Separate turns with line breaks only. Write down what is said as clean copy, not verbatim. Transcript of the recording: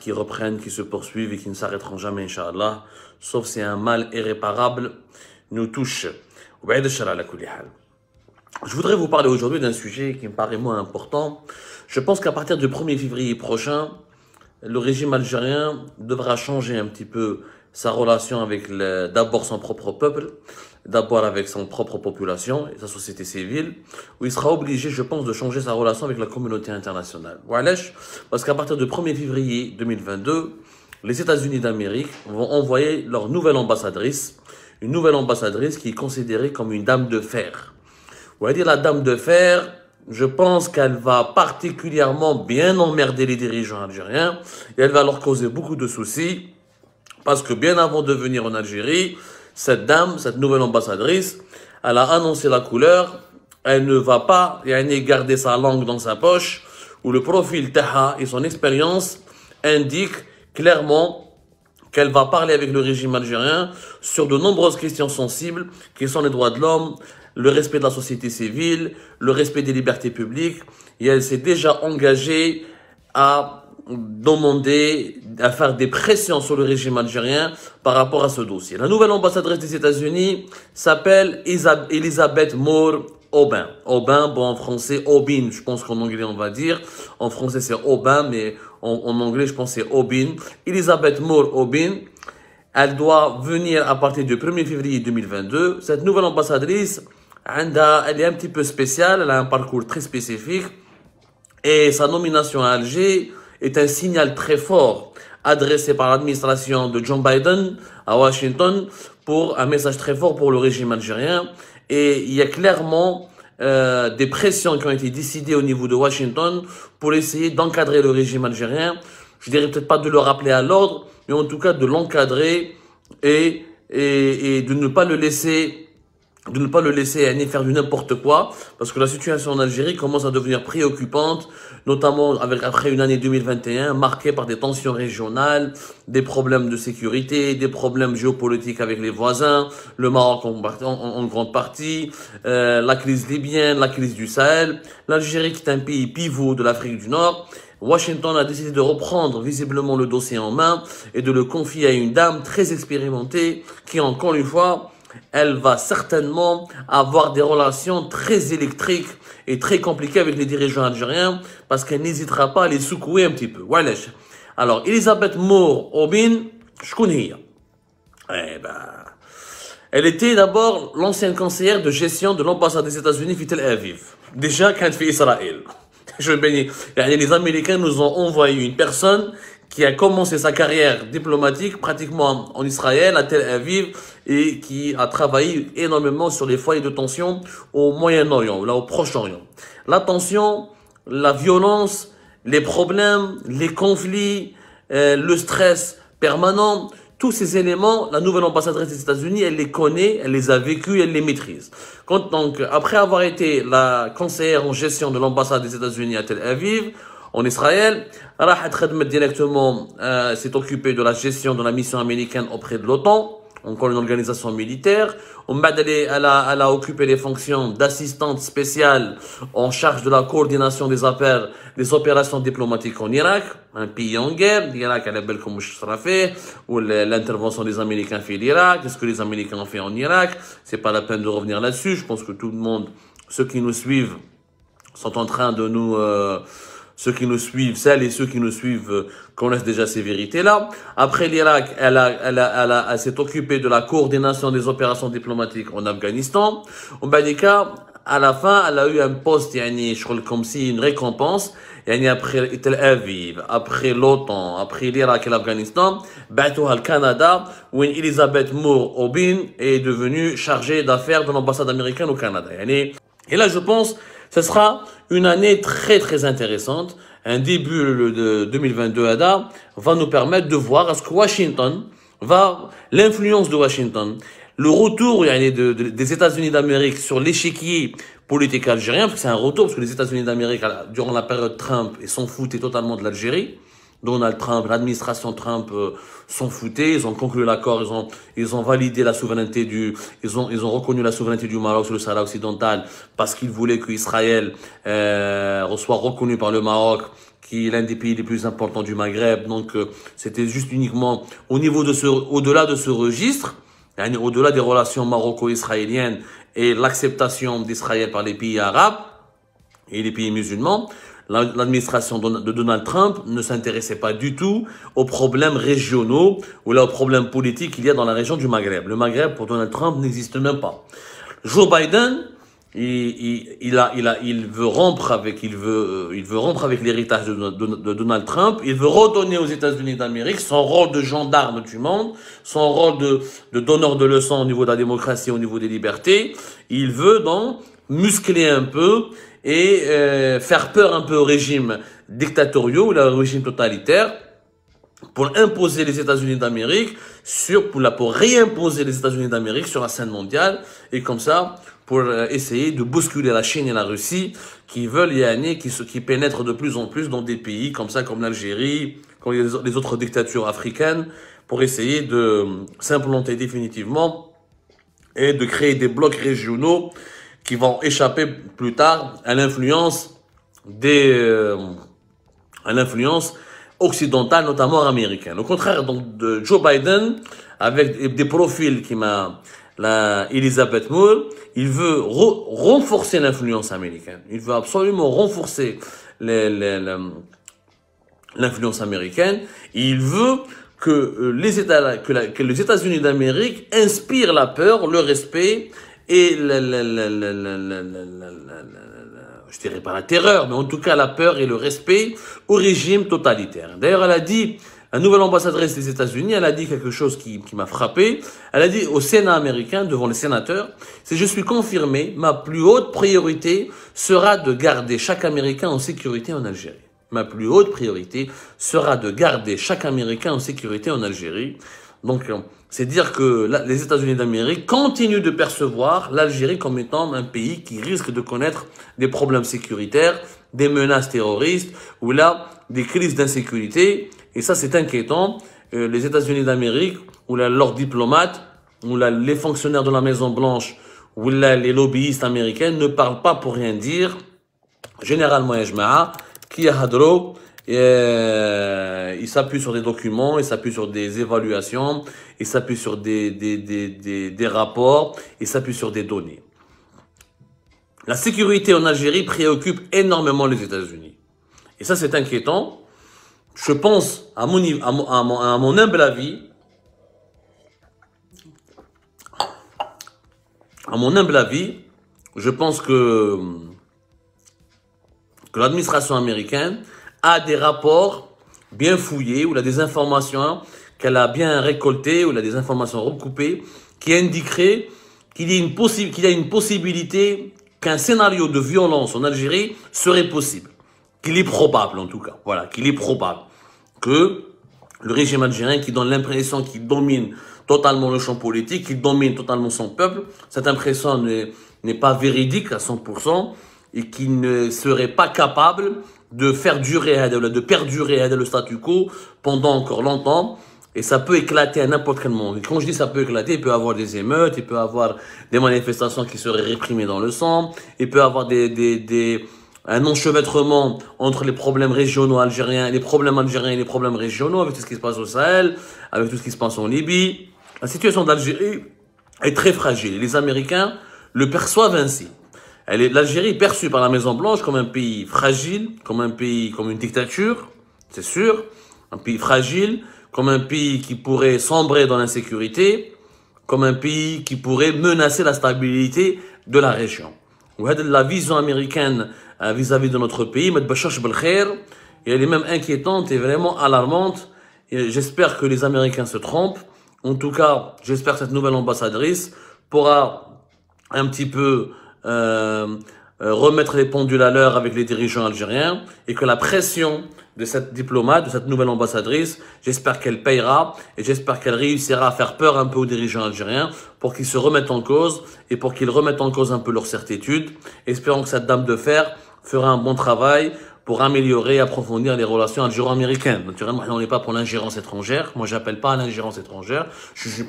qui reprennent, qui se poursuivent et qui ne s'arrêteront jamais, Inch'Allah, sauf si un mal irréparable nous touche. Je voudrais vous parler aujourd'hui d'un sujet qui me paraît moins important. Je pense qu'à partir du 1er février prochain, le régime algérien devra changer un petit peu sa relation avec d'abord son propre peuple, d'abord avec son propre population et sa société civile, où il sera obligé, je pense, de changer sa relation avec la communauté internationale. Parce qu'à partir du 1er février 2022, les États-Unis d'Amérique vont envoyer leur nouvelle ambassadrice, une nouvelle ambassadrice qui est considérée comme une dame de fer. On va dire la dame de fer, je pense qu'elle va particulièrement bien emmerder les dirigeants algériens et elle va leur causer beaucoup de soucis parce que bien avant de venir en Algérie, cette dame, cette nouvelle ambassadrice, elle a annoncé la couleur, elle ne va pas garder sa langue dans sa poche, où le profil Taha et son expérience indiquent clairement qu'elle va parler avec le régime algérien sur de nombreuses questions sensibles, qui sont les droits de l'homme, le respect de la société civile, le respect des libertés publiques, et elle s'est déjà engagée à demander, à faire des pressions sur le régime algérien par rapport à ce dossier. La nouvelle ambassadrice des États-Unis s'appelle Elisabeth Moore Aubin. Aubin, bon en français, Aubin, je pense qu'en anglais on va dire. En français c'est Aubin, mais en anglais je pense c'est Aubin. Elisabeth Moore Aubin, elle doit venir à partir du 1er février 2022. Cette nouvelle ambassadrice, elle est un petit peu spéciale, elle a un parcours très spécifique. Et sa nomination à Alger est un signal très fort adressé par l'administration de Joe Biden à Washington pour un message très fort pour le régime algérien. Et il y a clairement des pressions qui ont été décidées au niveau de Washington pour essayer d'encadrer le régime algérien. Je dirais peut-être pas de le rappeler à l'ordre, mais en tout cas de l'encadrer et de ne pas le laisser aller faire du n'importe quoi, parce que la situation en Algérie commence à devenir préoccupante, notamment après une année 2021 marquée par des tensions régionales, des problèmes de sécurité, des problèmes géopolitiques avec les voisins, le Maroc en grande partie, la crise libyenne, la crise du Sahel, l'Algérie qui est un pays pivot de l'Afrique du Nord. Washington a décidé de reprendre visiblement le dossier en main et de le confier à une dame très expérimentée qui, encore une fois, elle va certainement avoir des relations très électriques et très compliquées avec les dirigeants algériens parce qu'elle n'hésitera pas à les secouer un petit peu. Alors, Elisabeth Moore Aubin, je connais. Elle était d'abord l'ancienne conseillère de gestion de l'ambassade des États-Unis à Tel Aviv. Déjà, quand elle fait Israël. Les Américains nous ont envoyé une personne qui a commencé sa carrière diplomatique pratiquement en Israël, à Tel Aviv, et qui a travaillé énormément sur les foyers de tension au Moyen-Orient, là au Proche-Orient. La tension, la violence, les problèmes, les conflits, le stress permanent, tous ces éléments, la nouvelle ambassadrice des États-Unis, elle les connaît, elle les a vécus, elle les maîtrise. Donc, après avoir été la conseillère en gestion de l'ambassade des États-Unis à Tel Aviv, en Israël, directement s'est occupée de la gestion de la mission américaine auprès de l'OTAN, encore une organisation militaire. Elle a occupé les fonctions d'assistante spéciale en charge de la coordination des opérations diplomatiques en Irak, un pays en guerre. L'Irak, elle est belle comme je fait, ou l'intervention des Américains fait l'Irak, qu'est-ce que les Américains ont fait en Irak. C'est pas la peine de revenir là-dessus. Je pense que tout le monde, ceux qui nous suivent, sont en train de nous... celles et ceux qui nous suivent connaissent déjà ces vérités-là. Après l'Irak, elle s'est occupée de la coordination des opérations diplomatiques en Afghanistan. En Badika, à la fin, elle a eu un poste, je crois comme si une récompense. Après Tel Aviv, après l'OTAN, après l'Irak et l'Afghanistan, au Canada, où Elisabeth Moore Aubin est devenue chargée d'affaires de l'ambassade américaine au Canada. Et là, je pense, ce sera une année très très intéressante. Un début de 2022 va nous permettre de voir à ce que l'influence de Washington, le retour des États-Unis d'Amérique sur l'échiquier politique algérien, parce que c'est un retour, parce que les États-Unis d'Amérique, durant la période Trump, ils s'en foutaient totalement de l'Algérie. Donald Trump, l'administration Trump s'en foutaient, ils ont conclu l'accord, ils ont validé la souveraineté ils ont reconnu la souveraineté du Maroc sur le Sahara occidental parce qu'ils voulaient qu'Israël soit reconnu par le Maroc, qui est l'un des pays les plus importants du Maghreb. Donc, c'était juste uniquement au-delà de ce registre, au-delà des relations maroco-israéliennes et l'acceptation d'Israël par les pays arabes et les pays musulmans. L'administration de Donald Trump ne s'intéressait pas du tout aux problèmes régionaux ou là aux problèmes politiques qu'il y a dans la région du Maghreb. Le Maghreb, pour Donald Trump, n'existe même pas. Joe Biden, il veut rompre avec l'héritage de Donald Trump. Il veut redonner aux États-Unis d'Amérique son rôle de gendarme du monde, son rôle de donneur de leçons au niveau de la démocratie, au niveau des libertés. Il veut donc muscler un peu et faire peur un peu aux régimes dictatoriaux ou aux régimes totalitaires pour imposer les États-Unis d'Amérique pour réimposer les États-Unis d'Amérique sur la scène mondiale et comme ça pour essayer de bousculer la Chine et la Russie qui veulent qui pénètrent de plus en plus dans des pays comme ça, comme l'Algérie, comme les autres dictatures africaines, pour essayer de s'implanter définitivement et de créer des blocs régionaux qui vont échapper plus tard à l'influence occidentale, notamment américaine. Au contraire donc de Joe Biden, avec des profils Elizabeth Moore, il veut renforcer l'influence américaine. Il veut absolument renforcer l'influence américaine. Il veut que les États-Unis d'Amérique inspirent la peur, le respect et je dirais pas la terreur, mais en tout cas la peur et le respect au régime totalitaire. D'ailleurs, elle a dit, la nouvelle ambassadrice des États-Unis, elle a dit quelque chose qui m'a frappé. Elle a dit au Sénat américain, devant les sénateurs, si je suis confirmé, ma plus haute priorité sera de garder chaque Américain en sécurité en Algérie. Ma plus haute priorité sera de garder chaque Américain en sécurité en Algérie. Donc, c'est dire que les États-Unis d'Amérique continuent de percevoir l'Algérie comme étant un pays qui risque de connaître des problèmes sécuritaires, des menaces terroristes, ou là, des crises d'insécurité. Et ça, c'est inquiétant. Les États-Unis d'Amérique, ou là, leurs diplomates, ou là, les fonctionnaires de la Maison-Blanche, ou là, les lobbyistes américains ne parlent pas pour rien dire. Généralement, Yajma'a, qui a hadro, il s'appuie sur des documents, il s'appuie sur des évaluations, il s'appuie sur des rapports, il s'appuie sur des données. La sécurité en Algérie préoccupe énormément les États-Unis. Et ça, c'est inquiétant. Je pense, à mon humble avis, je pense que l'administration américaine a des rapports bien fouillés, ou a des informations qu'elle a bien récoltées, ou a des informations recoupées, qui indiqueraient qu'il y a une possibilité qu'un scénario de violence en Algérie serait possible. Qu'il est probable, en tout cas. Voilà, qu'il est probable que le régime algérien qui donne l'impression qu'il domine totalement le champ politique, qu'il domine totalement son peuple, cette impression n'est pas véridique à 100%, et qui ne serait pas capable de perdurer le statu quo pendant encore longtemps, et ça peut éclater à n'importe quel moment. Et quand je dis ça peut éclater, il peut y avoir des émeutes, il peut y avoir des manifestations qui seraient réprimées dans le sang, il peut y avoir un enchevêtrement entre les problèmes régionaux algériens, les problèmes algériens et les problèmes régionaux, avec tout ce qui se passe au Sahel, avec tout ce qui se passe en Libye. La situation d'Algérie est très fragile. Les Américains le perçoivent ainsi. L'Algérie est perçue par la Maison-Blanche comme un pays fragile, comme une dictature, c'est sûr, un pays fragile, comme un pays qui pourrait sombrer dans l'insécurité, comme un pays qui pourrait menacer la stabilité de la région. La vision américaine vis-à-vis de notre pays, et elle est même inquiétante et vraiment alarmante. J'espère que les Américains se trompent. En tout cas, j'espère que cette nouvelle ambassadrice pourra un petit peu remettre les pendules à l'heure avec les dirigeants algériens, et que la pression de cette diplomate, de cette nouvelle ambassadrice, j'espère qu'elle payera, et j'espère qu'elle réussira à faire peur un peu aux dirigeants algériens pour qu'ils se remettent en cause, et pour qu'ils remettent en cause un peu leur certitude. Espérons que cette dame de fer fera un bon travail pour améliorer et approfondir les relations algéro-américaines. Naturellement, on n'est pas pour l'ingérence étrangère. Moi, j'appelle pas à l'ingérence étrangère. Je suis